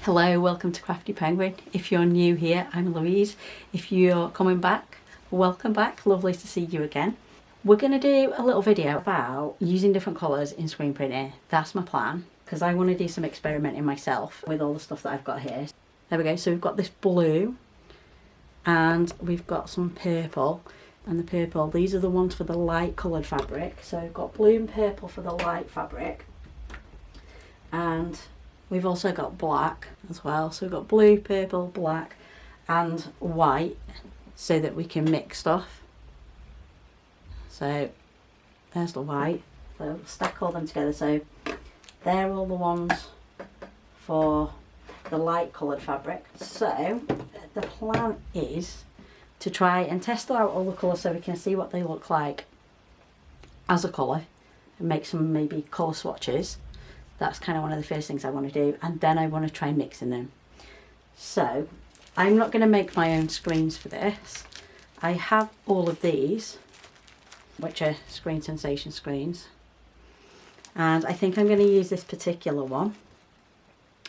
Hello, welcome to Crafty Penguin. If you're new here, I'm Louise. If you're coming back, welcome back. Lovely to see you again. We're going to do a little video about using different colours in screen printing. That's my plan, because I want to do some experimenting myself with all the stuff that I've got here. There we go. So we've got this blue and we've got some purple. And the purple, these are the ones for the light coloured fabric. So we've got blue and purple for the light fabric. And we've also got black as well. So we've got blue, purple, black and white so that we can mix stuff. So there's the white. So we'll stack all them together. So they're all the ones for the light coloured fabric. So the plan is to try and test out all the colours so we can see what they look like as a colour and make some maybe colour swatches. That's kind of one of the first things I want to do, and then I want to try mixing them. So I'm not going to make my own screens for this. I have all of these, which are Screen Sensation screens, and I think I'm going to use this particular one,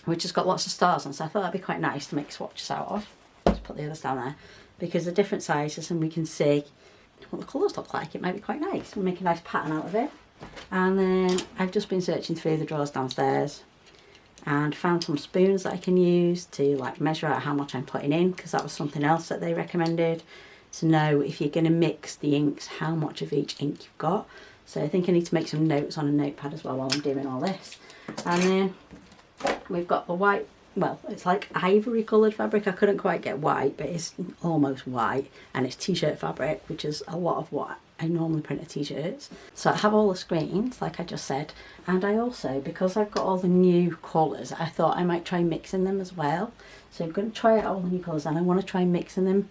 which has got lots of stars on, so I thought that'd be quite nice to make swatches out of. Just put the others down there, because they're different sizes and we can see what the colours look like. It might be quite nice. We'll make a nice pattern out of it. And then I've just been searching through the drawers downstairs and found some spoons that I can use to like measure out how much I'm putting in, because that was something else that they recommended, to know if you're going to mix the inks how much of each ink you've got. So I think I need to make some notes on a notepad as well while I'm doing all this. And then we've got the white, well, it's like ivory coloured fabric. I couldn't quite get white, but it's almost white, and it's t-shirt fabric, which is a lot of what I normally print at t-shirts. So I have all the screens, like I just said, and I also, because I've got all the new colours, I thought I might try mixing them as well. So I'm going to try out all the new colours, and I want to try mixing them.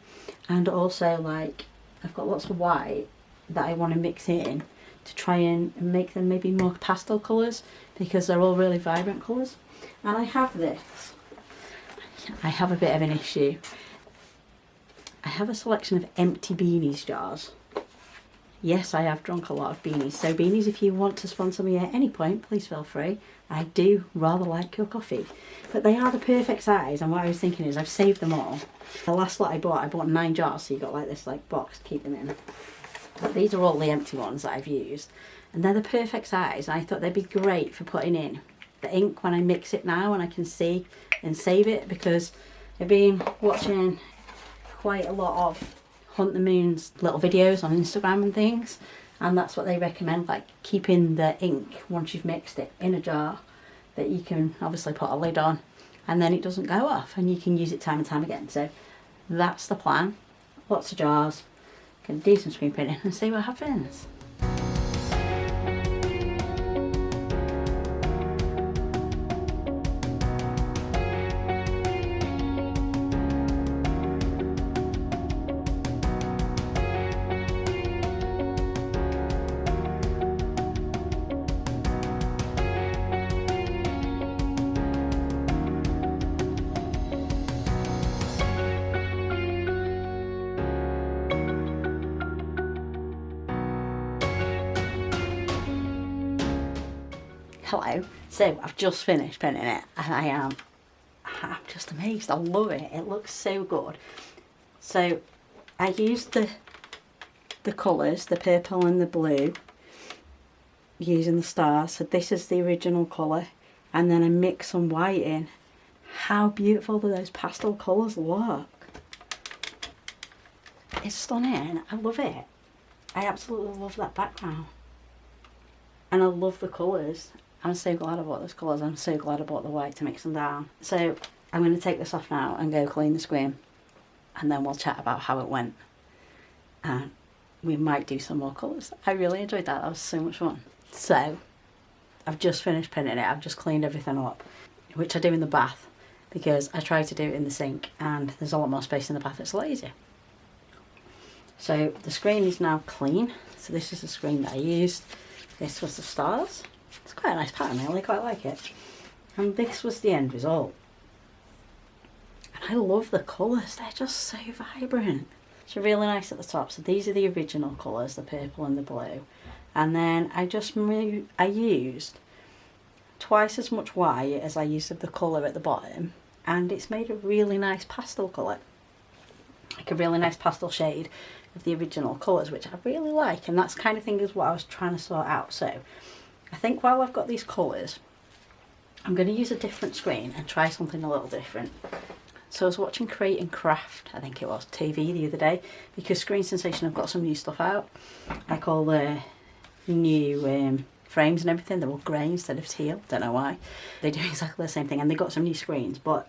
And also, like, I've got lots of white that I want to mix in to try and make them maybe more pastel colours, because they're all really vibrant colours. And I have this. I have a bit of an issue. I have a selection of empty beanies jars. Yes, I have drunk a lot of beanies. So beanies, if you want to sponsor me at any point, please feel free. I do rather like your coffee. But they are the perfect size, and what I was thinking is I've saved them all. The last lot I bought 9 jars, so you got like this like box to keep them in. But these are all the empty ones that I've used. And they're the perfect size, and I thought they'd be great for putting in the ink when I mix it now, and I can see and save it, because I've been watching quite a lot of Hunt the Moon's little videos on Instagram and things, and that's what they recommend, like keeping the ink once you've mixed it in a jar that you can obviously put a lid on, and then it doesn't go off and you can use it time and time again. So that's the plan. Lots of jars, can do some screen printing and see what happens. Hello, so I've just finished printing it, and I'm just amazed. I love it. It looks so good. So I used the colours, the purple and the blue, using the stars. So this is the original colour, and then I mix some white in. How beautiful do those pastel colours look? It's stunning. I love it. I absolutely love that background, and I love the colours. I'm so glad I bought those colours. I'm so glad I bought the white to mix them down. So I'm going to take this off now and go clean the screen, and then we'll chat about how it went. And we might do some more colours. I really enjoyed that. That was so much fun. So I've just finished printing it. I've just cleaned everything up, which I do in the bath, because I try to do it in the sink and there's a lot more space in the bath. It's a lot easier. So the screen is now clean. So this is the screen that I used. This was the stars. It's quite a nice pattern. I really quite like it. And this was the end result. And I love the colours. They're just so vibrant. It's really nice at the top. So these are the original colours, the purple and the blue. And then I used twice as much white as I used of the colour at the bottom, and it's made a really nice pastel colour, like a really nice pastel shade of the original colours, which I really like, and that's kind of thing is what I was trying to sort out. So I think while I've got these colours, I'm going to use a different screen and try something a little different. So I was watching Create and Craft, I think it was, TV the other day, because Screen Sensation have got some new stuff out, like all the new frames and everything. They're all grey instead of teal, don't know why. They do exactly the same thing, and they got some new screens, but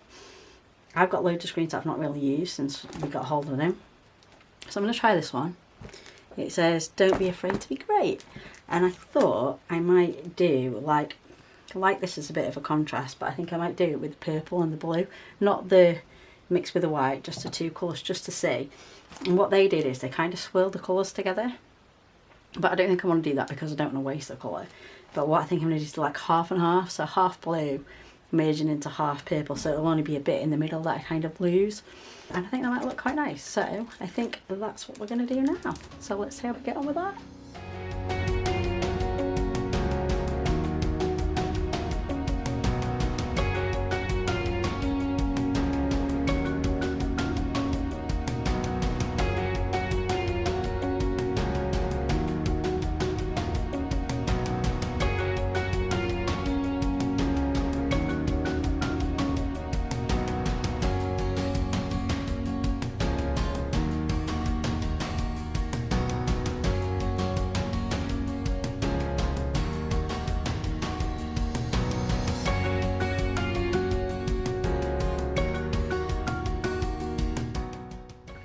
I've got loads of screens that I've not really used since we got hold of them. So I'm going to try this one. It says, don't be afraid to be great. And I thought I might do like this is a bit of a contrast, but I think I might do it with the purple and the blue, not the mixed with the white, just the two colours, just to see. And what they did is they kind of swirled the colours together, but I don't think I want to do that because I don't want to waste the colour. But what I think I'm going to do is like half and half, so half blue merging into half purple, so it'll only be a bit in the middle that I kind of lose, and I think that might look quite nice. So I think that's what we're going to do now. So let's see how we get on with that.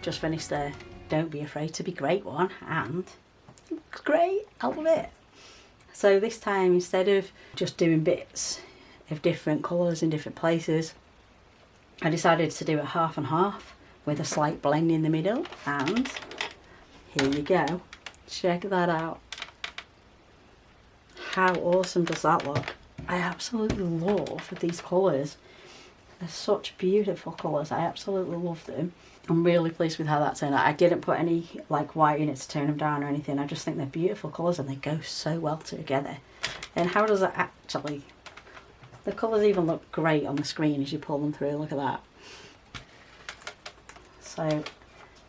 Just finished the Don't Be Afraid to Be Great one, and it looks great. I love it. So this time, instead of just doing bits of different colours in different places, I decided to do it half and half with a slight blend in the middle, and here you go. Check that out. How awesome does that look? I absolutely love these colours. They're such beautiful colours. I absolutely love them. I'm really pleased with how that turned out. I didn't put any like white in it to tone them down or anything. I just think they're beautiful colours and they go so well together. And how does it actually... The colours even look great on the screen as you pull them through. Look at that. So,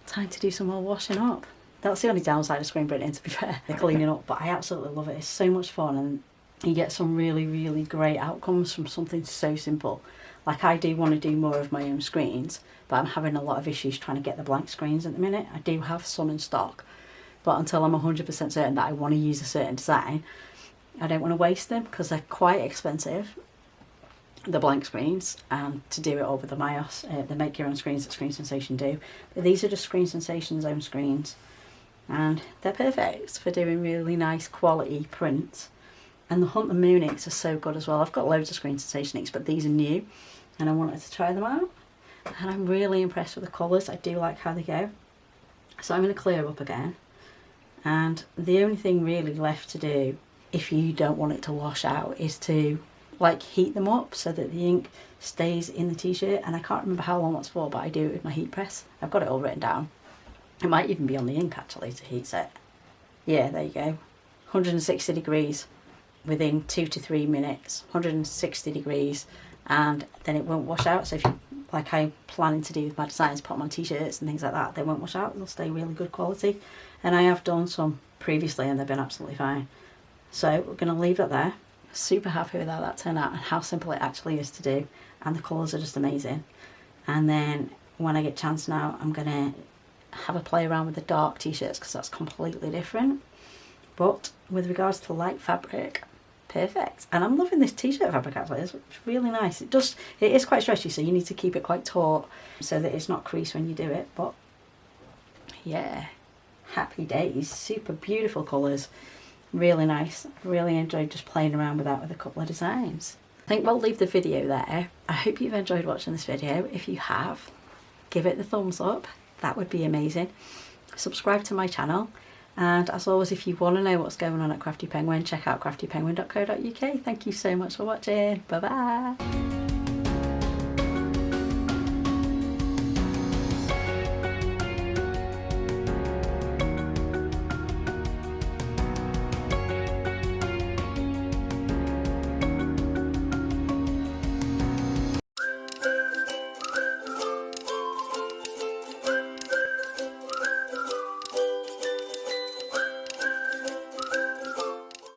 time to do some more washing up. That's the only downside of screen printing, to be fair. The cleaning up, but I absolutely love it. It's so much fun, and you get some really, really great outcomes from something so simple. Like, I do want to do more of my own screens, but I'm having a lot of issues trying to get the blank screens at the minute. I do have some in stock, but until I'm 100% certain that I want to use a certain design, I don't want to waste them because they're quite expensive, the blank screens, and to do it all with the Myos, the make your own screens that Screen Sensation do. But these are just Screen Sensation's own screens, and they're perfect for doing really nice quality prints. And the Hunt and Moon inks are so good as well. I've got loads of Screen Sensation inks, but these are new, and I wanted to try them out. And I'm really impressed with the colours. I do like how they go. So I'm going to clear up again. And the only thing really left to do, if you don't want it to wash out, is to like heat them up so that the ink stays in the t-shirt. And I can't remember how long that's for, but I do it with my heat press. I've got it all written down. It might even be on the ink actually to heat set. Yeah, there you go. 160 degrees within 2 to 3 minutes. 160 degrees, and then it won't wash out. So if you, like I'm planning to do with my designs, put them on t-shirts and things like that, they won't wash out. They'll stay really good quality. And I have done some previously and they've been absolutely fine. So we're going to leave it there. Super happy with how that turned out and how simple it actually is to do. And the colours are just amazing. And then when I get a chance now, I'm going to have a play around with the dark t-shirts because that's completely different. But with regards to light fabric, perfect. And I'm loving this t-shirt fabric actually. It's really nice. It is quite stretchy, so you need to keep it quite taut so that it's not creased when you do it. But yeah, happy days. Super beautiful colours. Really nice. Really enjoyed just playing around with that with a couple of designs. I think we'll leave the video there. I hope you've enjoyed watching this video. If you have, give it the thumbs up. That would be amazing. Subscribe to my channel. And as always, if you want to know what's going on at Crafty Penguin, check out craftypenguin.co.uk. Thank you so much for watching. Bye bye.